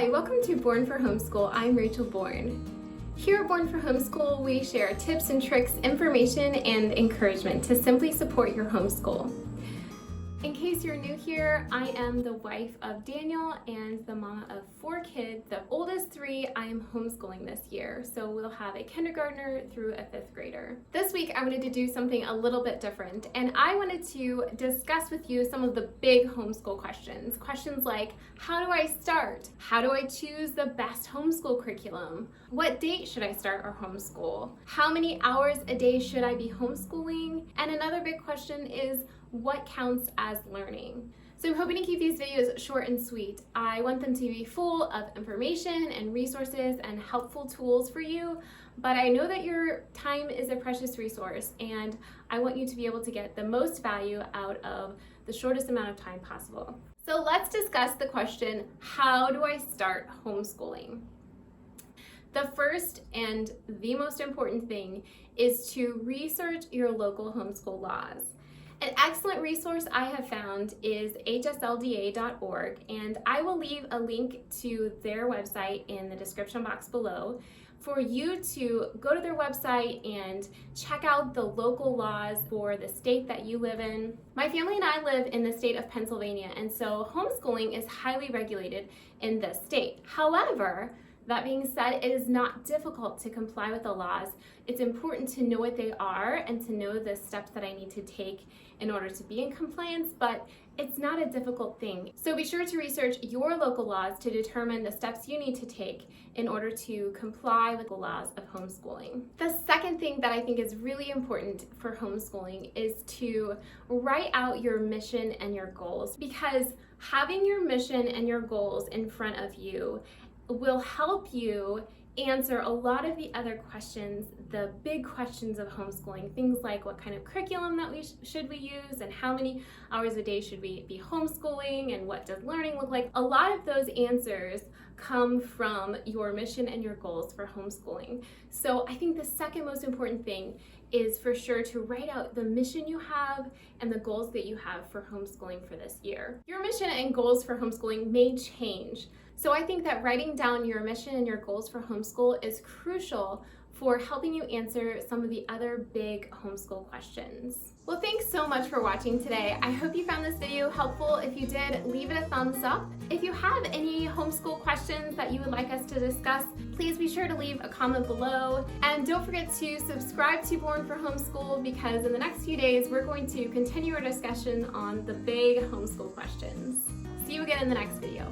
Hi, welcome to Born for Homeschool. I'm Rachel Bourne. Here at Born for Homeschool, we share tips and tricks, information, and encouragement to simply support your homeschool. In case you're new here, I am the wife of Daniel and the mama of 4 kids. The oldest 3 I am homeschooling this year, so we'll have a kindergartner through a 5th grader. This week I wanted to do something a little bit different, and I wanted to discuss with you some of the big homeschool questions. Questions like, how do I start? How do I choose the best homeschool curriculum? What date should I start our homeschool? How many hours a day should I be homeschooling? And another big question is, what counts as learning? So I'm hoping to keep these videos short and sweet. I want them to be full of information and resources and helpful tools for you, but I know that your time is a precious resource and I want you to be able to get the most value out of the shortest amount of time possible. So let's discuss the question, how do I start homeschooling? The first and the most important thing is to research your local homeschool laws. An excellent resource I have found is hslda.org, and I will leave a link to their website in the description box below for you to go to their website and check out the local laws for the state that you live in. My family and I live in the state of Pennsylvania, and so homeschooling is highly regulated in this state. However, that being said, it is not difficult to comply with the laws. It's important to know what they are and to know the steps that I need to take in order to be in compliance, but it's not a difficult thing. So be sure to research your local laws to determine the steps you need to take in order to comply with the laws of homeschooling. The second thing that I think is really important for homeschooling is to write out your mission and your goals, because having your mission and your goals in front of you will help you answer a lot of the other questions, the big questions of homeschooling, things like what kind of curriculum that should we use and how many hours a day should we be homeschooling and what does learning look like. A lot of those answers come from your mission and your goals for homeschooling. So I think the second most important thing is for sure to write out the mission you have and the goals that you have for homeschooling for this year. Your mission and goals for homeschooling may change. So I think that writing down your mission and your goals for homeschool is crucial for helping you answer some of the other big homeschool questions. Well, thanks so much for watching today. I hope you found this video helpful. If you did, leave it a thumbs up. If you have any homeschool questions that you would like us to discuss, please be sure to leave a comment below. And don't forget to subscribe to Born for Homeschool, because in the next few days, we're going to continue our discussion on the big homeschool questions. See you again in the next video.